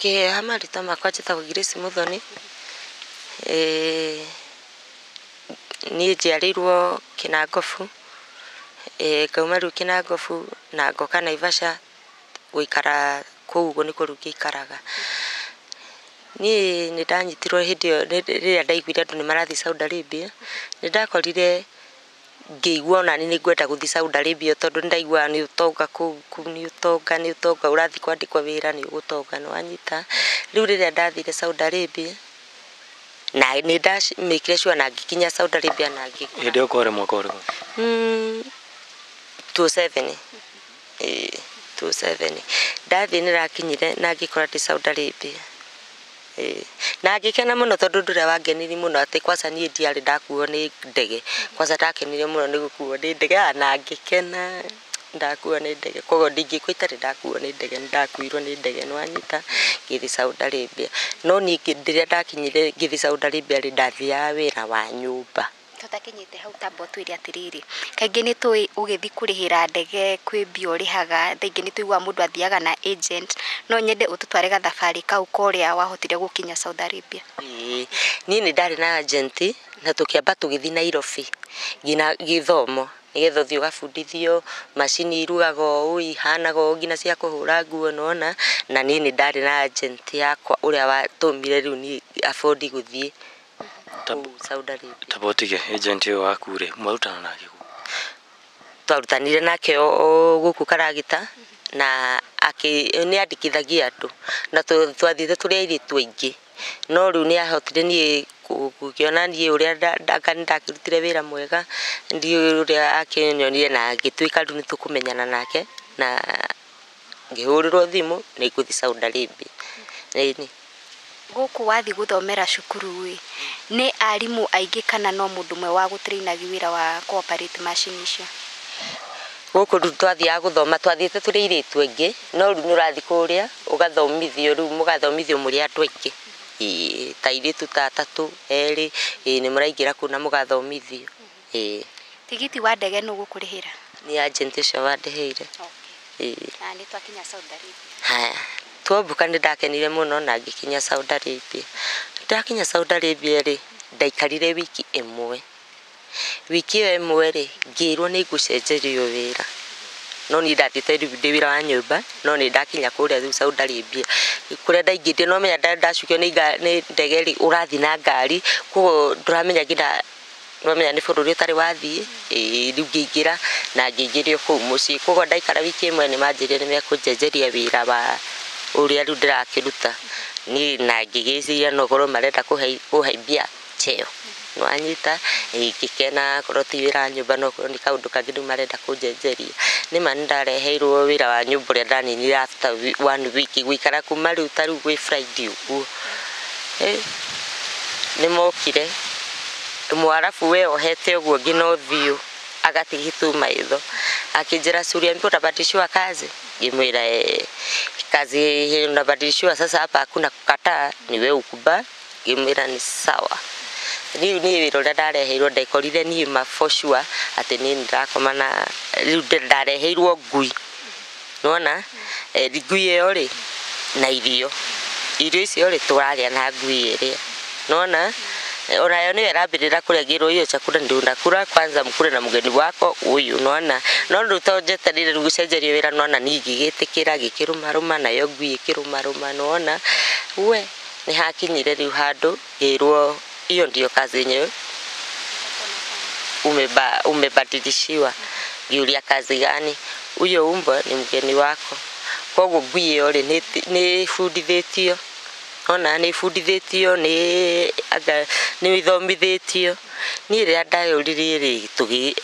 Kĩheha marĩtwa makwa njĩtagwo Grace Muthoni. Niĩ njiarĩirwo Kĩnangobu, ngauma rĩu Kĩnangobu na ngoka Naivasha gũikara kũu, ũguo nĩkuo rĩu ngĩikaraga. Niĩ nĩndanyitirwo hĩndĩ ĩyo rĩrĩa ndaiguire andũ nĩmarathiĩ Saudi Arabia, nĩndakorire ngĩigua onani nĩngwenda gũthiĩ Saudi Arabia tondũ nĩndaiguaga nĩ ũtonga kũu, nĩ ũtonga, ũrathiĩ kwandĩkwo wĩra nĩ ũgũtonga, nĩwanyita. Rĩu rĩrĩa ndathire Saudi Arabia na nĩndamĩkire sure na ngĩkinya Saudi Arabia na ngĩkora. Hĩndĩ ĩyo kwarĩ mwaka ũrĩkũ? 27. 27. Ndathiĩ nĩrakinyire na ngĩkora ndĩ Saudi Arabia. Na ngĩkena mũno tondũ ũndũ ũrĩa wangenirie mũno atĩ kwanza niĩ ndiarĩ ndakuo nĩ ndege. Kwanza ndakenire mũno nĩ gũkuo nĩ ndege na ngĩkena ndakuo nĩ ndege. Koguo ndingĩkua itarĩ ndakuo nĩ ndege, nĩndakuirwo nĩ ndege, nĩwanyita, ngĩthiĩ Saudi Arabia. No niĩ rĩrĩa ndakinyire ngĩthiĩ Saudi Arabia rĩ, ndathiaga wĩra wa nyũmba. Tũtakinyĩte hau tamba ũtwĩre atĩrĩrĩ, kaingĩ nĩtũĩ ũgĩthiĩ kũrĩhĩra ndege kwĩ mbia ũrĩhaga, thaingĩ nĩtũiguaga mũndũ athiaga na agent, no nyende ũtũtware gathabarĩ kau korĩa wahotire gũkinya Saudi Arabia. Niĩ nĩndarĩ na agent na tũkĩamba tũgĩthiĩ Nairobi nginya gĩthomo, nĩgetha ũthiĩ ũgabundithio macini irugaga ũũ, ihanaga ũũ, nginya cia kũhũra nguo, nĩwona. Na niĩ nĩndarĩ na agent yakwa ũrĩa watũmire rĩu niĩ afford gũthiĩ Saudi Arabia. Tamba ũtige agent ũyũ waku rĩ, mwarutana nake kũ? Twarutanire nake gũkũ Karagita na nĩandĩkithagia andũ na twathiĩte tũrĩ airĩtu aingĩ, no rĩu nĩahotire niĩ gũkĩona niĩ ũrĩa ndakĩrutire wĩra mwega, ndiũ ũrĩa akĩnyonire na ngĩtuĩka rĩu nĩtũkũmenyana nake na ngĩhũrĩrwo thimũ nĩngũthiĩ Saudi Arabia. Gũkũ wathiĩ gũthomera cukuru-ĩ, nĩ arimũ aingĩ kana no mũndũ ũmwe wa gũtrainagia wĩra wa kũ operate macini icio? Gũkũ rĩu twathiaga gũthoma, twathiĩte tũrĩ airĩtu aingĩ, no rĩu nĩũrathiĩ kũrĩa ũgathomithio, rĩu mũgathomithio mũrĩ andũ aingĩ. Ta airĩtu ta atatũ, erĩ, nĩmũraingĩra kũu na mũgathomithio. Tigiti wa ndege nũ gũkũrĩhĩra? Nĩ agent ũcio wandĩhĩire. Na nĩtwakinya Saudi Arabia. Haya, twambuka nĩndakenire mũno na ngĩkinya Saudi Arabia. Ndakinya Saudi Arabia rĩ, ndaikarire wiki ĩmwe. Wiki ĩyo ĩmwe rĩ, ngĩrwo nĩngũcenjerio wĩra. No niĩ ndathiĩte ndĩ wĩra wa nyũmba, no nĩndakinya kũrĩa rĩu Saudi Arabia. Kũrĩa ndaingĩrire no menya ndacukio nĩ ndege rĩ, ũrathiĩ na ngari, koguo ndũramenya nginya nĩwamenya nĩ bũrũri ũtarĩ wathiĩ. Rĩu ngĩingĩra na ngĩingĩrio kũu mũciĩ, koguo ndaikara wiki ĩmwe nĩmanjĩrire nĩmekũnjenjeria wĩra wa ũrĩa rĩu ndĩrakĩruta. Niĩ na ngĩgĩciria no gũkorwo marenda kũhaimbia cheo, nĩwanyita. Ngĩkena korwo ti wĩra wa nyũmba no korwo nĩ kaũndũ kangĩ rĩu marenda kũnjenjeria. Nĩma nĩndareheirwo wĩra wa nyũmba ũrĩa ndaninire after 1 week gũikara kuma rĩu ta rĩu gwĩ Friday ũguo. Nĩmokire Mwarabu we ohete ũguo nginya ũthiũ agatigitu maitho akĩnjĩra Suria, mimi utabadilishwa kazi. Ngĩmwĩra kazi hii unabadilishwa sasa, hapa hakuna kukataa, ni wewe ukubali. Ngĩmwĩra ni sawa. Rĩu niĩ wĩra ũrĩa ndareheirwo ndekorire niĩ ma for sure atĩ niĩ nĩndakoma na rĩu ndareheirwo ngui, nĩwona. Ngui ĩyo rĩ na irio icio rĩ tũrarĩa na ngui ĩrĩa, nĩwona. Onayo nĩyo ĩrambĩrĩra kũrĩa, ngĩrwo hiyo chakula ndio unakula kwanza, mkule na mgeni wako huyu, unaona. No rĩu to njetereire rĩu gũcenjerio wĩra, nĩwona niĩ ngĩgĩtĩkĩra gĩkĩrũmarũma, nayo ngui ĩkĩrũmarũma, nĩwona. We nĩhakinyire rĩu handũ ngĩrwo hiyo ndio kazi yenyewe umebadilishiwa. Ngiuria kazi gani? Huyo umbwa ni mgeni wako. Koguo ngui ĩyo rĩ nĩbundithĩtio, ona nĩbundithĩtio, nĩthomithĩtio. Niĩ rĩrĩa ndayũririe rĩ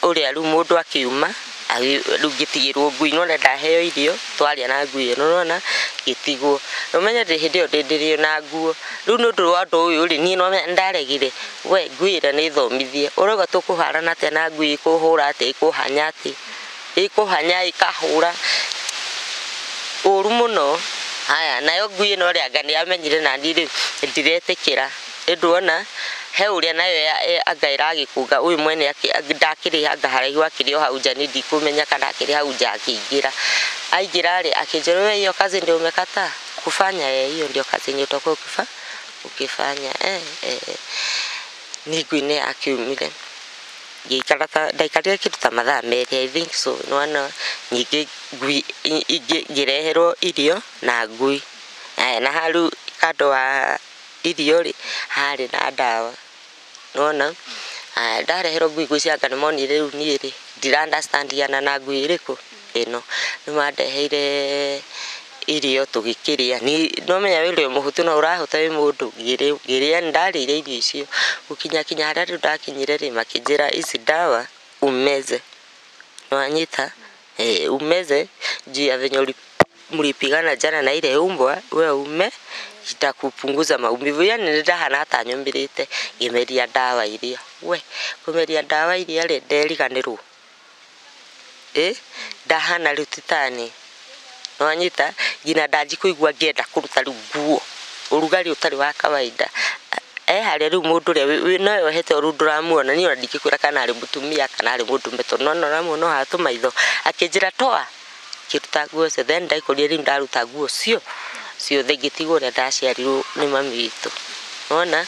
ũrĩa rĩu mũndũ akiuma rĩu ngĩtigĩrwo ngui, nĩwona ndaheo irio twarĩa na ngui ĩyo, nĩwona, ngĩtigwo. Ũmenye hĩndĩ ĩyo ndĩrĩ na nguo. Rĩu nĩ ũndũ wa ũndũ ũyũ rĩ, niĩ nĩwamenya nĩndaregire. We ngui ĩrĩa nĩthomithie, ũrauga tũkũharana atĩa na ngui ĩkũhũra atĩa, ĩkũhanya atĩ, ĩkũhanya ĩkahũra ũru mũno. Haya, nayo ngui ĩno rĩ anga nĩyamenyire na niĩ rĩ ndiretĩkĩra. Ndũona he ũrĩa nayo anga ĩragĩkũnga, ũyũ mwene ndakĩrĩ anga haraihu akĩrĩ o hau nja, nĩndikũmenya kana akĩrĩ hau nja akĩingĩra. Aingĩra rĩ akĩnjĩra, wewe hiyo kazi ndio umekataa? kufanya hiyo ndio kazi yenye utakuwa ukifanya niguine akiumire gĩikara ta ndaikaria kitu ta mathaa merĩ I think so nwana nyingĩ ngui ngĩreherwo irio na ngui na haru kando wa irio ri harĩ na ndawa nona ndareherwo ngui cianga nĩ monire rĩu niĩ rĩ ndira understand na ngui ĩrĩkũ ĩno nĩ mandeheire irio tugĩkĩrĩa ni no menya wĩrĩ mũhutu no ũrahota wĩ mũndũ ngĩrĩa ndarĩire irio icio gũkinya harĩa rĩu ndakinyire rĩ makĩnjĩra ici ndawa umeze wanyita umeze juu ya venye mlipigana jana na ile umbwa wewe ume itakupunguza maumivu yani ndahana hata nyumbirite ngimeria ndawa iria we kumeria ndawa iria rĩ nderiganĩrwo ndahana rutitani wanyita ngina ndaji kuigua ngenda kuruta nguo urugari utari wa kawaida harĩa rĩu mũndũ ũrĩa no yohete ũru ndũramuona niĩ ndingĩkwĩra kana arĩ mũtumia kana arĩ mũndũ meto no ramuona hatu maitho akĩnjĩra toa kĩruta nguo ciothe then ndaikũria rĩu ndaruta nguo ciothe ngĩtigwo ũrĩa ndaciarirwo nĩ mami witũ wona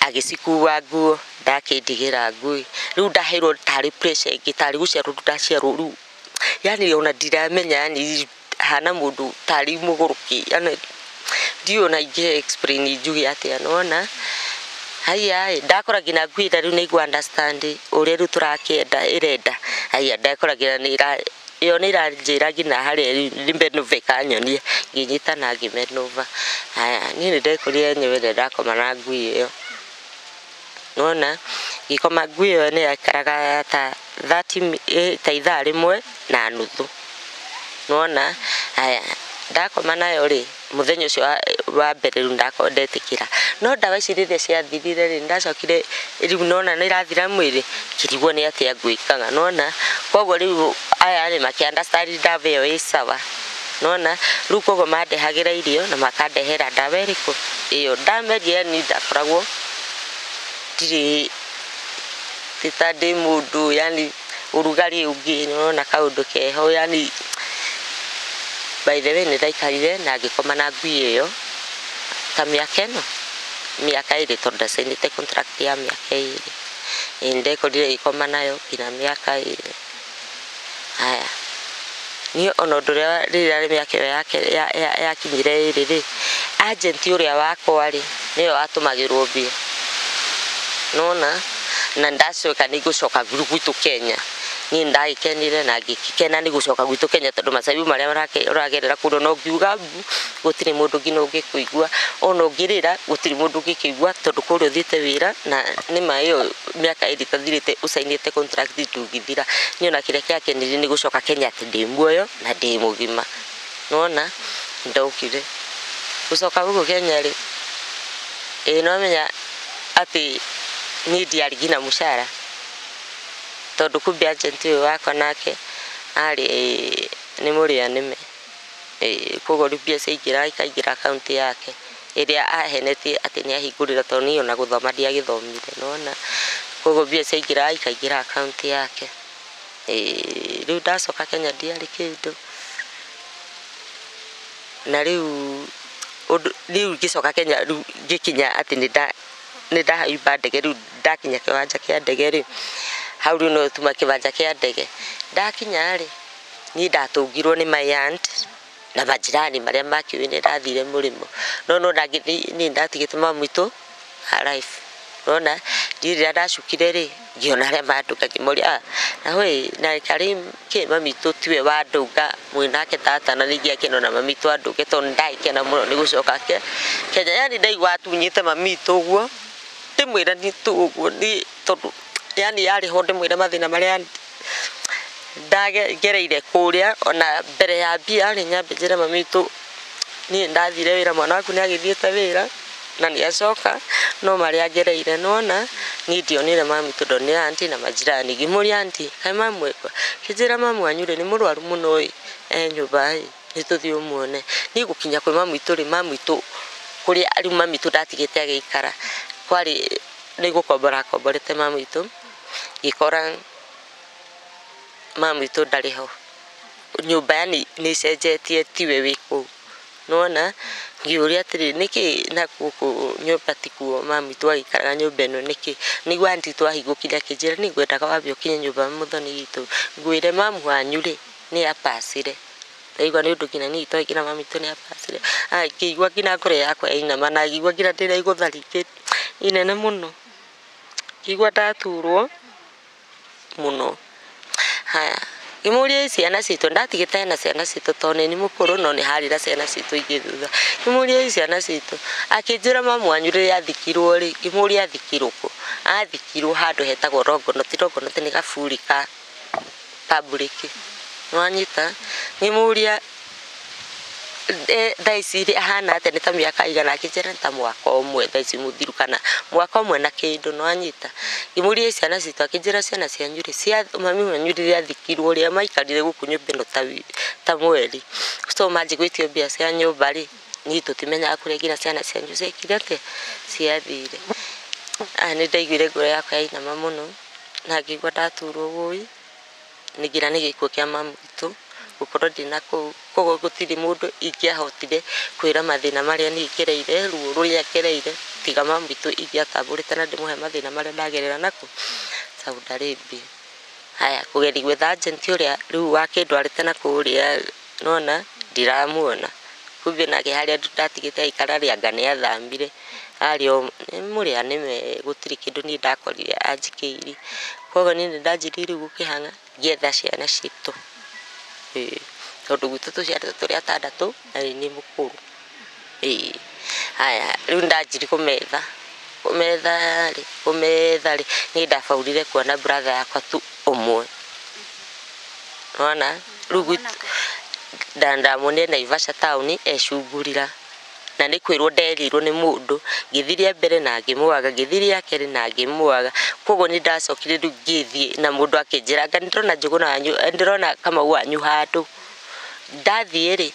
agĩcikua nguo ndakĩndigĩra ngui rĩu ndaheirwo tarĩ pressure ngĩtarĩ gũciarwo ndaciarwo rĩu yani ona ndiramenya yani hana mũndũ tarĩ mũgũrũki yani ndio na ingĩ explain njuge atĩa nona haya ndakora ngina ngui rĩu nĩigua understand ũrĩa rĩu tũrakĩenda ĩrenda haya ndakora ngina iyo nĩ iranjĩra ngina harĩa rimbenove kanyonie nginyita na ngimenova haya niĩ nĩndekũrire nyewe ndakoma na ngui ĩyo nona ngĩkoma ngui ĩyo nĩ yakaraga ta 30 ta ithaa rĩmwe na nuthu nona haya ndakoma nayo rĩ muthenya ũcio wa mbere rĩu ndakondetĩkĩra no ndawa ici rĩrĩa ciathirire rĩ ndacokire rĩu nona nĩ irathira mwĩrĩ kĩrigwo nĩ atĩa ngwĩkaga nona koguo rĩu aya nĩ makĩunderstand ndawa ĩyo ĩ sawa nona rĩu koguo mandehagĩra irio na makandehera ndawa ĩrĩkũ ĩyo ndameria ni ndakoragwo ndirĩ titandĩ mũndũ yani urugari ũngĩ nona kaũndũ keho yani by the way nĩndaikarire na ngĩkoma na ngui ĩyo ta mĩaka ĩrĩ tondũ ndacainĩte contract ya mĩaka ĩrĩ nĩndekorire ngĩkoma nayo nginya mĩaka ĩrĩ haya niĩ ona ũndũ ũrĩa rĩrĩa mĩaka ĩyo yakinyire ĩrĩ rĩ agent ũrĩa wakwa rĩ nĩwe watũmagĩrwo mbia nona na ndacoka nĩngũcoka gwitũ Kenya niĩ ndagĩkenire na ngĩkena nĩ gũcoka gwitũ Kenya tondũ macaibu marĩa ũragerera kũrĩa no ngiuga gũtirĩ mũndũ ngina ũngĩkũigua ona ũngĩrĩra gũtirĩ mũndũ ũngĩkĩigua tondũ kũrĩa ũthiĩte wĩra na nĩma ĩyo mĩaka ĩrĩ tathirĩte ũcainĩte contract ndũngĩthira niĩ ona kĩrĩa kĩakenire nĩ gũcoka Kenya atĩ ndĩ muoyo na ndĩ mũgima nona ndokire gũcoka gũkũ Kenya rĩ no menya atĩ niĩ ndiarĩ ngina mũcara tondũ kumbe agent ũyũ wakwa nake arĩ nĩ mũrĩa nĩme koguo mbia ciaingĩra ikaingĩra account yake ĩrĩa ahenetie atĩ nĩ ahingũrĩra tondũ niĩ ona gũthoma ndiagĩthomire nona koguo mbia ciaingĩra ikaingĩra account yake rĩu ndacoka Kenya ndiarĩ kĩndũ na rĩu ngĩcoka Kenya rĩu ngĩkinya atĩ nĩ ndahaimba ndege rĩu ndakinya kĩwanja kĩa ndege rĩ hau rĩu no tuma kĩwanja kĩa ndege ndakinya rĩ niĩ ndatũngirwo nĩ my aunt na majirani marĩa makiuĩ nĩ ndathire mũrĩmo no niĩ ndatigĩte mamu witũ alive nona rĩrĩa ndacukire rĩ ngĩona arĩa mandũka ngĩmoria na hwe na karĩ kĩ mami witũ tiwe wandũnga mwĩnake tata na ningĩ akĩnona na mami witũ andũke tondũ ndaikena mũno nĩ gũcoka Kenya yani ndaigua atunyĩte mami witũ ũguo ndĩmwĩra nĩ tũguo nĩ tondũ yani yarĩ ho ndĩmwĩra mathĩna marĩa ndagereire kũrĩa ona mbere ya mbia rĩ nyambe njĩre mami witũ niĩ ndathire wĩra mwana waku nĩ agĩthiĩte wĩra na nĩ acoka no marĩa ngereire nona niĩ ndionire mami witũ ndonire aunty na majirani ngĩmũria aunty kaĩ mamu ekwa kĩnjĩra mamu wanyu rĩ nĩ mũrwaru mũno nyũmba nĩ tũthiĩ ũmuone niĩ gũkinya kwĩ mami witũ rĩ mami witũ kũrĩa rĩu mami witũ ndatigĩte agĩikara kwarĩ nĩ gũkombora akomborete mami witũ ngĩkora mami witũ ndarĩ ho nyũmba yani nĩ cenjetie tiwe wĩ kũu nona ngiuria atiri niki na guku nyumba tikuo mami twagikaraga nyumba ino niki nigwa anti twahigukire akijira nigwendaga wabe ukinye nyumba muthoni gitu ngwire mamu wanyu ri ni apacire ndaigua ni undu kina ni twagikira mami tu ni apacire ngigua kina ngore yakwa ina mana ngigua kina ndira igutharikite inene muno ngigua ndaturwo muno haya imuria ciana citu ndatigite na ciana citu tone ni mukuru no ni harira ciana citu ingi thutha imuria ciana citu akinjira mamu wanyu ri athikirwo ri imuria athikirwo athikirwo handu hetagwo Rongono ti Rongono ni Gaburi public nwanyita imuria thaiciri ahana ate ni ta miaka igana akinjira ta mwaka umwe thaici muthiru kana mwaka umwe na kindu nwanyita imuria ciana citu akinjira ciana cianyu ri cia mami wanyu ri athikirwo ri maikarire guku nyumba ino ta mweri so manji gwitio mbia cia nyumba ri ni tutimenyaga kuria nginya ciana cianyu ciekire ate ciathire ni ndaiguire ngoro yakwa yainama muno na ngigua ndaturwo gui ni ngira ni gikuo kia mamu itu gukorwo ndina koguo gutiri mundu ingiahotire kwira mathina maria ni ngereire ruo ruria ngereire tiga mamu itu ingiatamburite na ndimuhe mathina maria ndagerera nako Saudi Arabia haya kugeri gwetha agent uria riu wakindwarite na kuria nona ndiramuona kumbe nake haria ndatigite ikara ria ngane athambire ario muria nime gutiri kindu ni ndakorire anjikiri koguo ni ndanjirire gukihanga ngietha ciana citu tondu gwitu tuciarite turi atandatu na ni mukuru haya riu ndanjiri kumetha ri ni ndafaurire kuona brother yakwa tu umwe nona riu gwitu ndamuonire Naivasha town ecungurira na ni kwirwo nderirwo ni mundu ngithiria mbere na ngimuaga ngithiria keri na ngimuaga koguo ni ndacokire riu ngithie na mundu akinjira ndirona njuguna wanyu ndirona kama wanyu handu ndathie ri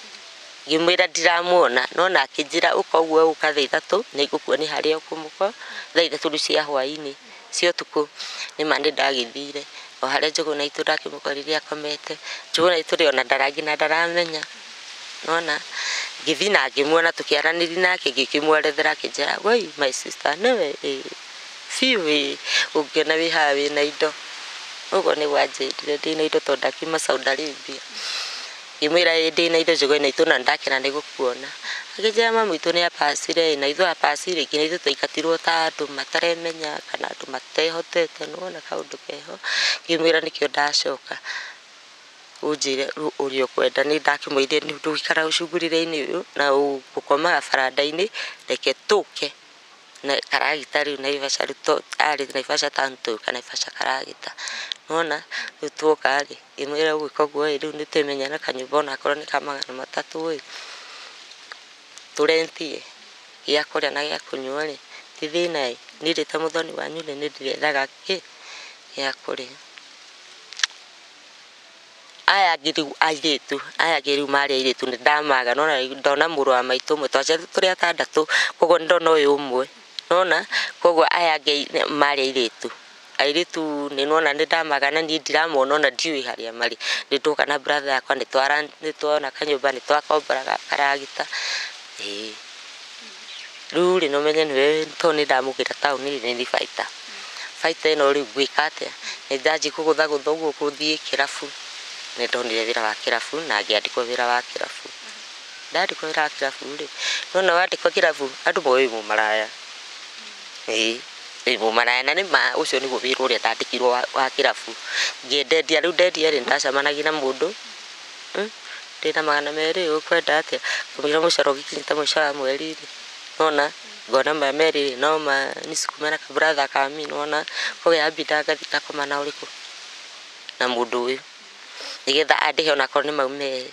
ngimwira ndiramuona no na akinjira ukoguo uka thaa 3 ni ngukuoni haria ukumuko thaa 3 cia hwaini cio tuku ni mande ndagithire o haria njuguna itu ndakimukoriria akomete njuguna itu ri ona ndarangi na ndaramenya nona ngithi na ngimuona tukiaraniri nake ngikimwerethera kinjira woi my sister newe fiu ungena wi hawe na indo ugo ni wanjirire ndina indo to ndakima Saudi Arabia ngimwira ndina indo njuguna itu na ndakena ni gukuona akinjira mamu itu ni apacire na ithu apacire kina ithu twaikatirwo ta andu mataremenya kana andu matehotete nona kaundu keho ngimwira nikio ndacoka ujire urio kwenda ni ndakimwire ni ndukara ucungurire-ini uyu na gukomaga baranda-ini reke tuke na karagita riu Naivasha ruto ari Naivasha tanto kana Naivasha karagita nona tuoka ri imwira gwika guo riu ni tumenyana kanyumba ona korwo ni kamagana 3 turentie ya kuria na ya kunyua ri thithina ni rite muthoni wanyu ni ndirethaga ki ya kuria aya ngiriu mari airitu ni ndamaga nona ndona muru wa maitu mwe twacete turi atandatu koguo ndona uyu umwe nona koguo aya mari airitu ni nona ni ndamaga na ni ndiramona ona ndiui haria mari ndituka na brother yakwa ni twona kanyumba ni twakombora karagita riu ri no menye niwe to ni ndamugira town ni fighter ino riu gwika atia ni ndaji kugutha uguo kuthie kirabu ni ndonire wira wa kirabu na ngiandikwo wira wa kirabu ndandikwo wira wa kirabu ri nona wandikwo kirabu andu moyo mu maraya mu maraya na ni ma ucio ni guo wira uria ndandikirwo wa kirabu ngiendendia riu ndendia ri ndacamanagia na mundu ndina magana meri ukwenda atia kumira mucaro gikinyita muico wa mweri ri nona ngona meri no ma nisikumena ka brother kami nona koguo abida gathika komana uriku na mundu uyu nigetha andihe ona korwo ni maume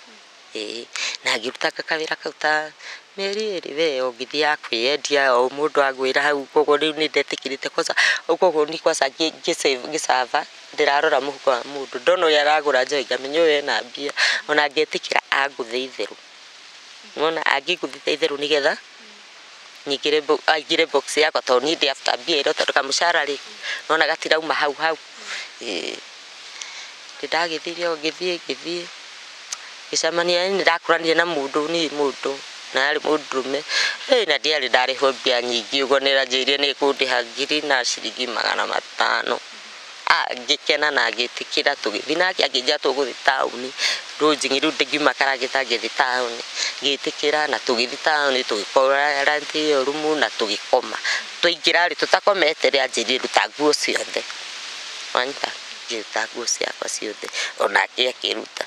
na ngiruta kawira kauta meri ri we ongithia kwiendia o mundu agwira hau koguo riu ni ndetikirite kosa koguo ni kwasa gisava ndirarora muhuko wa mundu ndona uria aragura njohi ngamenya uyu ena mbia ona ngetikira anguthe itheru nona angiguthite itheru nigetha nyingire box yakwa to ni ndi after mbia iro tondu kamucara ri nona gatirauma hau ndagithirio ngithie gicamania ni ndakuranire na mundu na arĩ mũndũrũme na ndiarĩ ndarĩhwo mbia nyingĩ ũguo nĩranjĩrire nĩ kũndĩha 500 ngĩkena na ngĩtĩkĩra tũgĩthiĩ nake akĩnjĩra tũgũthiĩ taũni Rũnjing'i rĩu ndingiuma Karagita ngĩthiĩ taũni ngĩtĩkĩra na tũgĩthiĩ taũni tũgĩkora ranti ĩyo rumu na tũgĩkoma twaingĩra rĩ tũtakomete rĩ anjĩrire ruta nguo ciothe wanyita ngĩruta nguo ciakwa ciothe onake akĩruta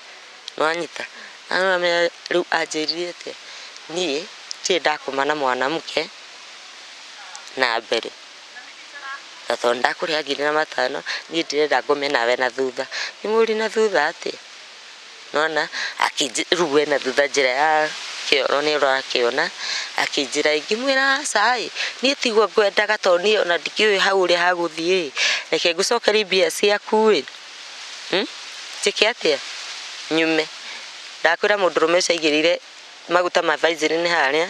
wanyita rĩu anjĩrire atĩ niĩ ndirĩ ndakoma na mwanamke na mbere tondũ ndakũrĩha 5,000 niĩ ndirenda ngome nawe na thutha nĩmũri na thutha atĩ nona rĩu na thutha njĩra ya kĩoro nĩ ũrakĩona akĩnjĩra ngĩmwĩra aca niĩ tiguo ngwendaga tondũ niĩ ona ndikĩũĩ hau ũrĩa hagũthiĩ reke ngũcokerie mbia ciaku njĩke atĩa nyume ndakwĩra mũndũrũme ũcio aigĩrĩire maguta ma Vaseline harĩa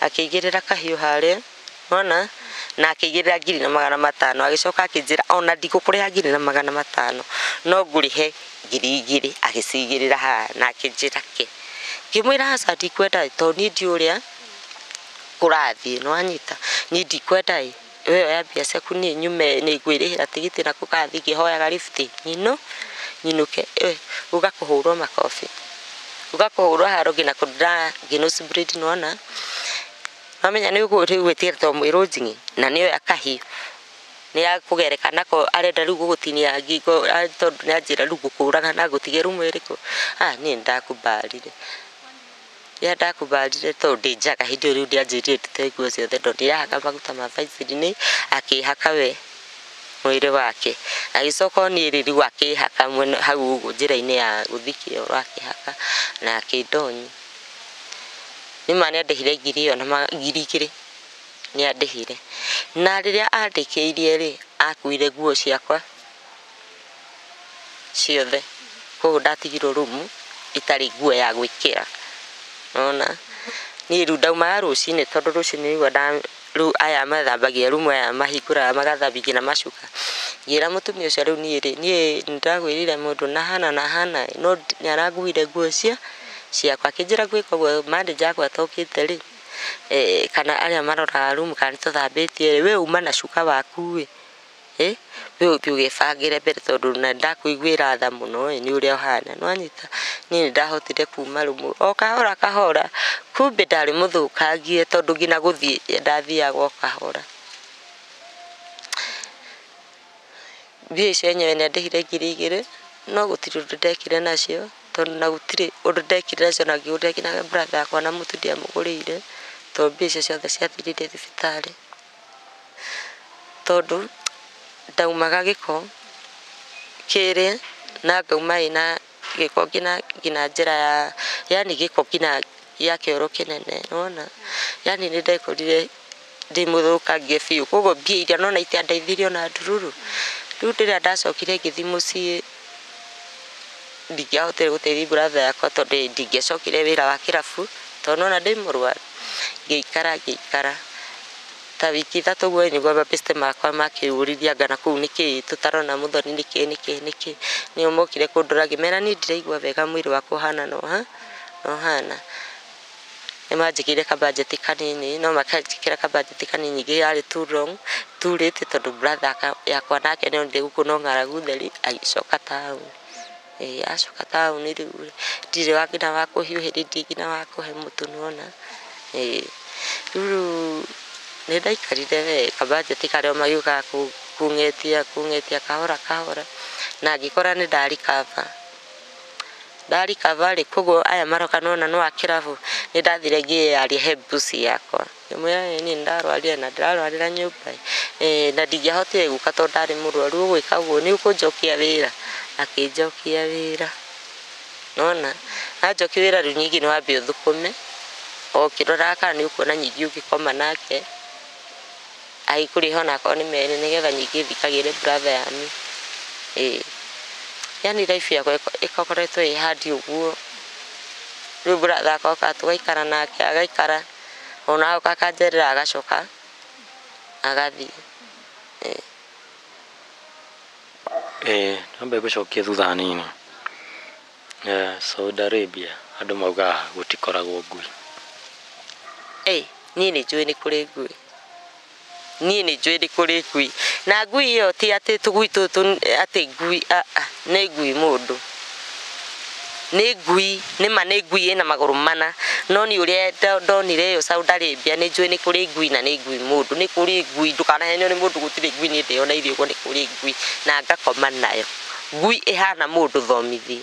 akĩigĩrĩra kahiũ harĩa ona na akĩigĩrĩra 2,500 agĩcoka akĩnjĩra ona ndigũkũrĩha 2,500 no ngũrĩhe 2,000 agĩcigĩrĩra haha na akĩnjĩra ke ngĩmwĩra aca ndikwenda tondũ niĩ ndiũ ũrĩa kũrathiĩ nĩwanyita niĩ ndikwenda we oya mbia ciaku niĩ nyume nĩngwĩrĩhĩra tigiti na kũgathiĩ ngĩhoyaga lift nyinũke ũgakũhũrwo makobi ũgakũhũrwo haro nginya kũndĩra nose bleed nona wamenya nĩ ũgwĩtĩra tondũ mwĩ Rũnjing'i na nĩoya kahiũ nĩakũgereka nako arenda rĩu gũgũtinia ngingo tondũ nĩanjĩra rĩu ngũkũraga na ngũtige rumu ĩrĩkũ niĩ ndakumbarire tondũ ndĩ njaga hĩndĩ ĩyo rĩu ndianjĩrire ndute nguo ciothe tondũ ndĩrahaka maguta ma Vaseline akĩhaka we mwĩrĩ wake agĩcoka niĩ rĩu akĩhaka mwena hau ũguo njĩra-inĩ ya gũthiĩ kĩoro akĩhaka na akĩndonya nĩma nĩandĩhire 2,000 nĩandĩhire na rĩrĩa andĩkĩirie rĩ akuire nguo ciakwa ciothe koguo ndatigirwo rumu itarĩ nguo ya gwĩkĩra ona niĩ rĩu ndaumaga rũcinĩ tondũ rũcinĩ nĩguo rĩu aya mathambagia rumu aya mahingũraga magathambia nginya macuka ngĩra mũtumia ũcio rĩu niĩ nĩndagwĩrire mũndũ na hana no nĩaranguire nguo ciakwa akĩnjĩra gwĩka ũguo manager akwa atokĩte rĩ kana arĩa maroraga rumu kana nĩtũthambĩtie rĩ we uma na cuka waku we ũthiĩ ũgĩbangĩre mbere tondũ na ndakũiguĩra tha mũno nĩ ũrĩa ũhana nĩwanyita niĩ nĩndahotire kuma rumu o kahora kumbe ndarĩ mũthũkangie tondũ nginya gũthiĩ ndathiaga o kahora mbia icio enyewe nĩandĩhire 2,000 no gũtirĩ ũndũ ndekire nacio tondũ na gũtirĩ ũndũ ndekire nacio na ngĩgũrĩra nginya brother akwa na mũtu ndiamũgũrĩire tondũ mbia icio ciothe ciathirire thibitarĩ tondũ ndaumaga gĩko kĩrĩ na ngauma ina gĩko nginya njĩra ya yani gĩko nginya ya kĩoro kĩnene nona yani nĩndekorire ndĩmũthũkangie biũ koguo mbia iria nona itiandeithirie ona ndururu rĩu rĩrĩa ndacokire ngĩthiĩ mũciĩ ndingĩahotire gũteithia brother yakwa tondũ ndingĩacokire wĩra wa kĩrabu tondũ nona ndĩ mũrwaru ngĩikara ta wiki 3 ũguo nĩguo mabeste makwa makĩũrithia ngana kũu nĩkĩ tũtarona mũthoni nĩkĩ nĩo mokire kũndora ngĩmera niĩ ndiraigua wega mwĩrĩ wakwa ũhana no hana nĩmanjĩkĩire kabajeti kanini no makanjĩkĩra kabajeti kanini yarĩ too late tondũ brother yakwa nake nĩonire gũkũ no ng'aragu theri agĩcoka taũni acoka taũni rĩu ndirĩ nginya wa kũhiũhĩrĩria nginya wa kũhe mũtu nona rĩu nĩndaikarire we kabajeti karĩa magiũkaga kung'etia kahora na ngĩkora ndarikava rĩ koguo aya maroka nona no akĩrabu nĩndathire ngĩyaria he mbuci yakwa ngĩmwĩra niĩ nĩndarwarire na ndĩrarwarĩra nyũmba na ndingĩahotire gũka tondũ ndarĩ mũrwaru ũgwĩka ũguo nĩ ũkũnjokia wĩra akĩnjokia wĩra nona anjokia wĩra rĩu nyingĩ nĩwambe ũthũkũme okĩroraga kana nĩũkuona nyingĩ ũngĩkoma nake agĩkũrĩha onakorwo nĩ merĩ nĩgetha nyingĩ thikagĩre brother yanyu yani life yakwa ĩkoretwo ĩ hard ũguo rĩu brother akoka tũgaikara nake agaikara ona agoka akanjerera agacoka agathiĩ nambe gũcokia thutha hanini Saudi Arabia andũ maugaga gũtikoragwo ngui niĩ nĩ njũĩ nĩ kũrĩ ngui, niĩ nĩ njũĩ nĩ kũrĩ ngui, na ngui ĩyo ti atĩ tũgui tũtũ atĩ ngui nĩ ngui mũndũ, nĩ ngui nĩma nĩ ngui ĩna magũrũ mana, no niĩ ũrĩa ndonire ĩyo Saudi Arabia nĩ njũĩ nĩ kũrĩ ngui na nĩ ngui mũndũ, nĩ kũrĩ ngui, ndũkanahenio nĩ mũndũ gũtirĩ ngui, niĩ ndĩyoneire ũguo nĩ kũrĩ ngui na ngakoma nayo, ngui ĩhana mũndũ thomithie.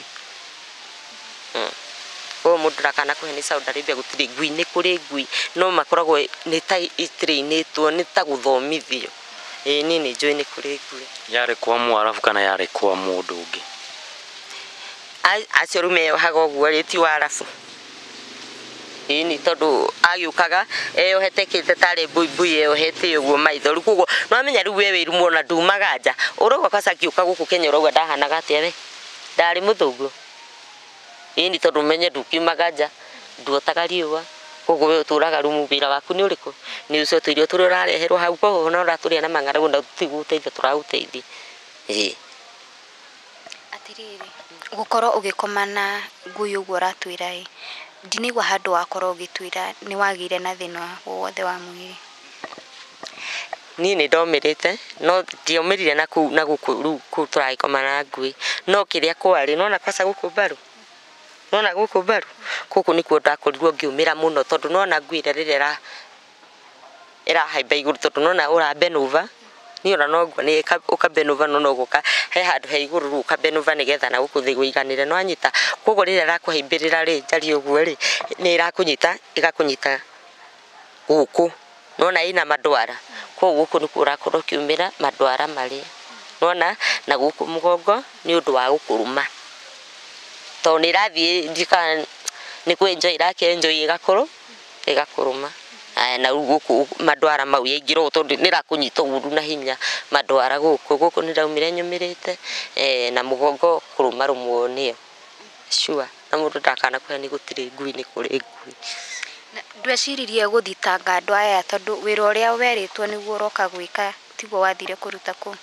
Koguo mũndũ ndakanakũhe nĩ Saudi Arabia gũtirĩ ngui, nĩ kũrĩ ngui no makoragwo nĩ ta trainĩtwo nĩ ta gũthomithio. Niĩ nĩ njũĩ nĩ kũrĩ ngui. Yarĩ kwa Mwarabu kana yarĩ kwa mũndũ ũngĩ? Acio rĩu meyohaga ũguo rĩ ti Waarabu. Nĩ tondũ agĩũkaga eyohete kĩte tarĩ buibui eyohete ũguo maitho, rĩu koguo nĩwamenya rĩu we wĩ rumo na ndumaga nja, ũrauga kwanza akiũka gũkũ Kenya ũrauga ndahanaga atĩa we, ndarĩ mũthũngũ. Nĩ tondũ ũmenye ndũkiumaga nja, nduotaga riũa, koguo we ũtũraga rumu, wĩra waku nĩ ũrĩkũ? Nĩ ũcio tũirio tũrĩa ũrareherwo hau, koguo no ũratũrĩa na mang'aragu na tũtigũgũteithia tũragũteithia. Atĩrĩrĩ, gũkorwo ũgĩkoma na ngui ũguo ũratwĩra ndinaigua handũ wakorwo ũgĩtwĩra nĩ wagĩire na thĩna wothe wa mwĩrĩ. Niĩ nĩ ndomĩrĩte no ndiaumĩrire na gũkũ rĩu kũu tũragĩkoma na ngui, no kĩrĩa kwarĩ nona kwanza gũkũ mbaru, nona gũkũ mbaru, gũkũ nĩkuo ndakorirwo ngĩũmĩra mũno, tondũ nona ngui rĩrĩa ĩrahaimba igũrũ, tondũ nona ũrambenũva, niĩ ona noguo nĩ ũkambenũva no gũka he handũ he igũrũ rĩu ũkambenũva nĩgetha na gũkũ thĩ gũiganĩre, nĩwanyita, koguo rĩrĩa ĩrakũhaimbĩrĩra rĩ njarie ũguo rĩ nĩ ĩrakũnyita ĩgakũnyita gũkũ, nona ĩna mandwara, koguo gũkũ nĩkuo ũrakorwo ũkiumĩra mandwara marĩa, nona na gũkũ mũgongo nĩ ũndũ wa gũkũrũma, tondũ nĩ ĩrathiĩ nĩ kwenjoi ĩrakĩenjoi ĩgakũrũma. Na gũkũ mandwara mau yaingĩra tondũ nĩ ĩrakũnyita ũru na hinya, mandwara gũkũ nĩ ndaumire nyũmĩrĩte na mũgongo kũrũmarũmwo nĩyo sure, na mũndũ ndakanakũhe nĩ gũtirĩ ngui, nĩ kũrĩ ngui. Ndweciririe gũthitanga andũ aya tondũ wĩra ũrĩa werĩtwo nĩguo ũroka gwĩka tiguo wathire kũruta kũu?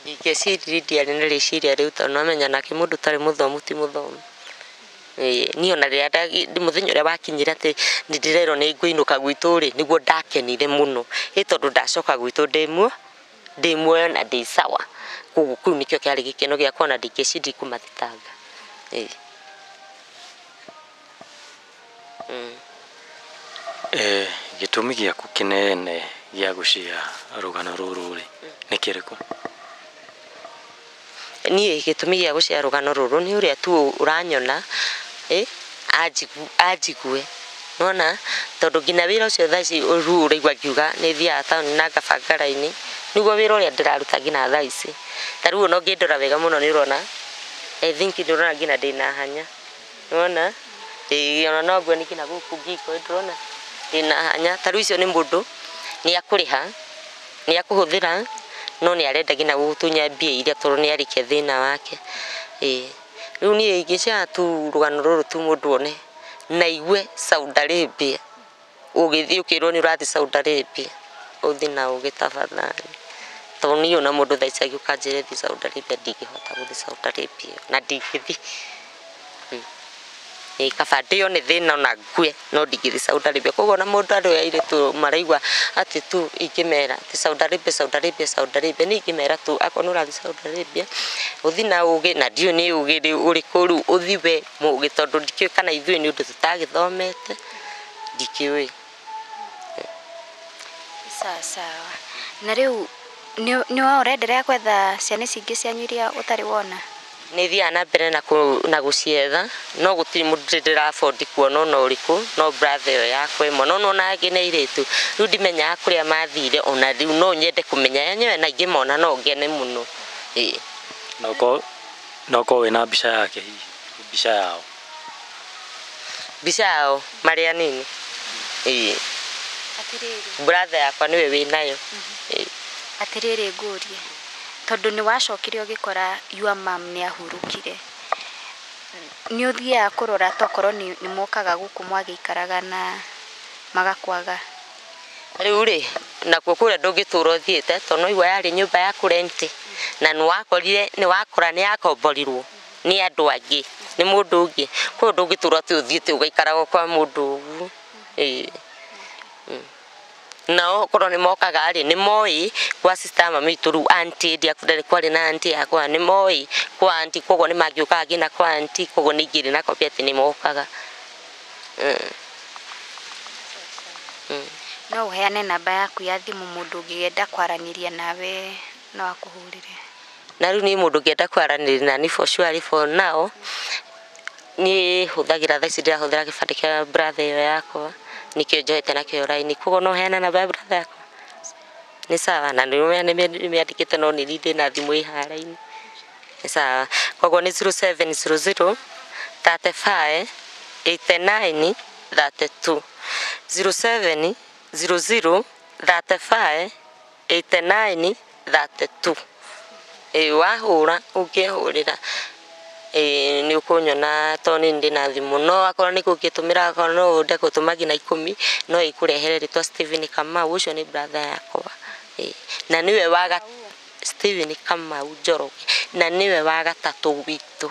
Ndingĩeciria, ndiarĩ na rĩciria rĩu tondũ nĩwamenya nake mũndũ ũtarĩ mũthomu ti mũthomu. Niĩ ona rĩrĩa mũthenya ũrĩa wakinyire atĩ nĩ ndĩrerwo nĩ ngũinũka gwitũ rĩ nĩguo ndakenire mũno, tondũ ndacoka gwitũ ndĩ muoyo na ndĩ sawa, koguo kĩu nĩkĩo kĩarĩ gĩkeno gĩakwa na ndingĩeciria kũmathitanga. Gĩtũmi gĩaku kĩnene gĩa gũcia rũgano rũrũ rĩ nĩ kĩrĩkũ? Niĩ gĩtũmi gĩa gũcia rũgano rũrũ nĩ ũrĩa tu ũranyona anjigue, nona tondũ nginya wĩra ũcio thaa ici rĩu ũraigua ngiuga nĩ thiaga taũni na ngabanga raini, nĩguo wĩra ũrĩa ndĩraruta nginya thaa ici. Ta rĩu ona ũngĩndora wega mũno nĩ ũrona I think nĩ ũrona nginya ndĩna hanya, nĩwona ona noguo nĩ nginya gũkũ ngiko ndĩrona ndĩna hanya. Ta rĩu icio nĩ mũndũ nĩ akũrĩha nĩ akũhũthĩra no nĩ arenda nginya gũgũtunya mbia iria tondũ nĩ arĩkia thĩna wake. Rĩu niĩ ingĩciara tu rũgano rũrũ tu mũndũ one na igue Saudi Arabia, ũgĩthiĩ ũkĩrwo nĩ ũrathiĩ Saudi Arabia ũthiĩ na ũgĩ tafadhali, tondũ niĩ ona mũndũ thaa ici agĩũka anjĩre thiĩ Saudi Arabia ndingĩhota gũthiĩ Saudi Arabia na ndingĩthiĩ. Kaba ndĩone thĩna na ngue no ndingĩthiĩ Saudi Arabia. Koguo ona mũndũ andũ airĩtu maraigua atĩ tu ingĩmera atĩ Saudi Arabia nĩ ingĩmera tu akorwo nĩ ũrathiĩ Saudi Arabia ũthiĩ na ũgĩ, na ndiũĩ nĩ ũgĩ ũrĩkũ rĩu ũthiĩ we mũgĩ, tondũ ndikĩũĩ kana ithuĩ nĩ ũndũ tũtagĩthomete ndikĩũĩ. Sawa. Na rĩu nĩ ũrenderea gwetha ciana cingĩ cianyu iria ũtarĩ wona? Nĩ thiaga na mbere na gũcietha no gũtirĩ mũndũ ndĩra-afford kuona ona ũrĩkũ, no brother ĩyo yakwa ĩmwe no nona angĩ nĩ airĩtu rĩu ndimenyaga kũrĩa mathire, ona rĩu no nyende kũmenya yenyewe na ingĩmona no ngene mũno. No ũkorwo wĩna mbica yake hihi, mbica yao marĩ anini? Brother yakwa nĩwe wĩnayo. Atĩrĩrĩ ngũrie, tondũ nĩ wacokire ũgĩkora your mom nĩ ahurũkire, nĩ ũthiaga kũrora tokorwo nĩ mokaga gũkũ mwagĩikaraga na magakwaga? Rĩu rĩ nakuo kũrĩa ndũngĩtũra ũthiĩte tondũ no igua yarĩ nyũmba ya kũrenti na nĩ wakora nĩ yakomborirwo nĩ andũ angĩ, nĩ mũndũ ũngĩ, koguo ndũngĩtũra atĩ ũthiĩte ũgaikaraga kwa mũndũ ũguo. nao korwo nĩ mokaga rĩ nĩ moi kwa sister mami turu auntie dia kudani kwari na auntie akwa nĩ moi kwa auntie koguo nĩ mangĩũkaga ngina kwa auntie koguo nĩ ingĩrĩ na kopia atĩ nĩ mokaga. No uheane namba yaku ya thimũ mũndũ ũngĩenda kwaranĩria nawe no akũhũrĩre? Na rĩu niĩ mũndũ ũngĩenda kwaranĩria nani for sure for now niĩ hũthagĩra thaa ici ndĩrahũthĩra gĩbandĩ kĩa brother ĩyo yakwa nikio njohete nakĩo raini koguo no heana namba ya brother yakwa nĩ sawa na nĩmĩandĩkĩte no nĩ ndĩ na thimũ ĩ raini nĩ sawa koguo nĩ 0700 35 89 32 0700 35 89 32 wahũra ũngĩhũrĩra nĩ ũkũnyona to nĩ ndĩ na thimũ no akorwo nĩ gũgĩtũmĩra akorwo no wende gũtũma ngina 10 no ĩkũrehere rĩtwa Steven Kamau ũcio nĩ brother yakwa na niwe waga Steven Kamau Njoroge na niwe wa gatatũ witũ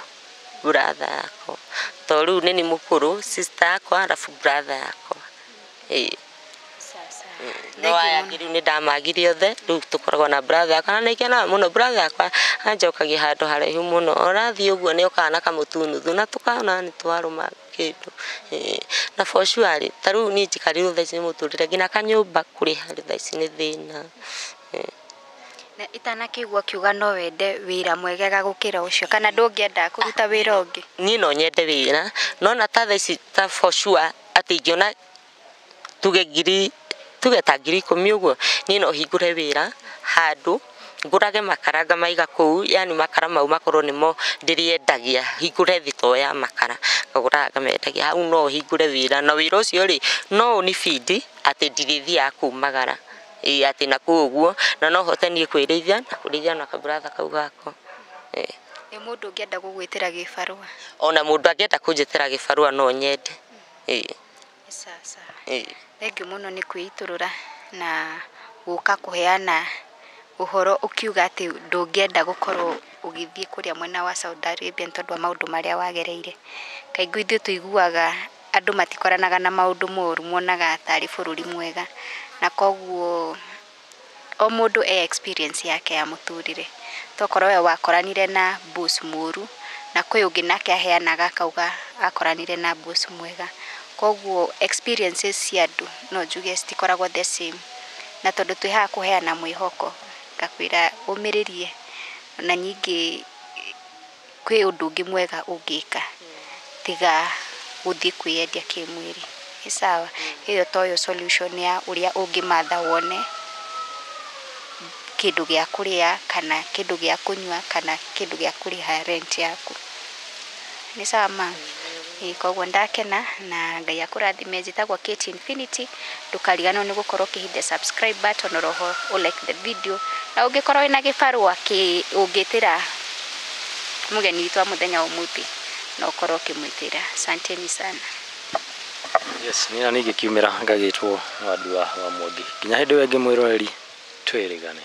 brother yakwa to rĩu nĩ mũkũrũ sister yakwa arabu brother yakwa no aya rĩu nĩ ndamagire othe rĩu tũkoragwo na brother yakwa na nĩkenaga mũno brother yakwa anjokagia handũ haraihu mũno orathiĩ ũguo nĩ okaga na kamũtunuthu na tũkana nĩ twarũma kĩndũ na for sure ta rĩu niĩ njikarĩirwo thaa ici nĩ mũtũrĩre ngina kanyũmba kũrĩha thaa ici nĩ thĩna. Na itanakĩigua kiuga no wende wĩra mwegega gũkĩra ũcio kana ndũngĩenda kũruta wĩra ũngĩ? Niĩ no nyende wĩra no na ta thaa ici ta for sure atĩ ingĩona tuge ta 10,000 ũguo niĩ no hingũre wĩra handũ ngũrage makara ngamaiga kũu yani makara mau makorwo nĩmo ndĩrĩendagia hingũre thitoo ya makara ngagũra ngamendagia hau no hingũre wĩra na wĩra ũcio rĩ no ni feed atĩ ndirĩthiaga kumagara atĩ na kũguo na no hote niĩ kwĩrĩithia na kũrĩithia na kabratha kau gako. Nĩ mũndũ ũngĩenda gũgwĩtĩra gĩbarũa? Ona mũndũ angĩenda kũnjĩtĩra gĩbarũa no nyende. Sasa thengiũ mũno nĩ kwĩitũrũra na gũka kũheana ũhoro ũkiuga atĩ ndũngĩenda gũkorwo ũgĩthiĩ kũrĩa mwena wa Saudi Arabia tondũ wa maũndũ marĩa wagereire. Kaingĩ ithuĩ tũiguaga andũ matikoranaga na maũndũ moru monaga tarĩ bũrũri mwega na koguo o mũndũ experience yake ya mũtũrĩre tokorwo we wakoranire na boss mũru na kwĩ ũngĩ nake aheanaga akauga akoranire na boss mwega koguo experiences cia andũ no njuge citikoragwo the same na tondũ twĩ haha kũheana mwĩhoko ngakwĩra ũmĩrĩrie na nyingĩ kwĩ ũndũ ũngĩ mwega ũngĩka tiga gũthiĩ kwĩyendia kĩmwĩrĩ. Nĩ sawa ĩyo toyo solution ya ũrĩa ũngĩmatha wone kĩndũ gĩa kũrĩa kana kĩndũ gĩa kũnyua kana kĩndũ gĩa kũrĩha rent yaku. Nĩ sawa ma koguo ndakena na Ngai akũrathime. Njĩtagwo Kate Infinity. Ndũkariganĩrwo nĩ gũkorwo ũkĩhitha subscribe button oroho like the video na ũngĩkorwo wĩna gĩbarũa ũngĩtĩra mũgeni witũ wa mũthenya ũmũthĩ no ũkorwo ũkĩmwĩtĩra. Asanteni sana. Yes, nĩ ingĩkiumĩra ngagĩtwo Wandua wa Mwangi nginya hĩndĩ ĩyo ĩngĩ mwĩroreri twĩrĩgane.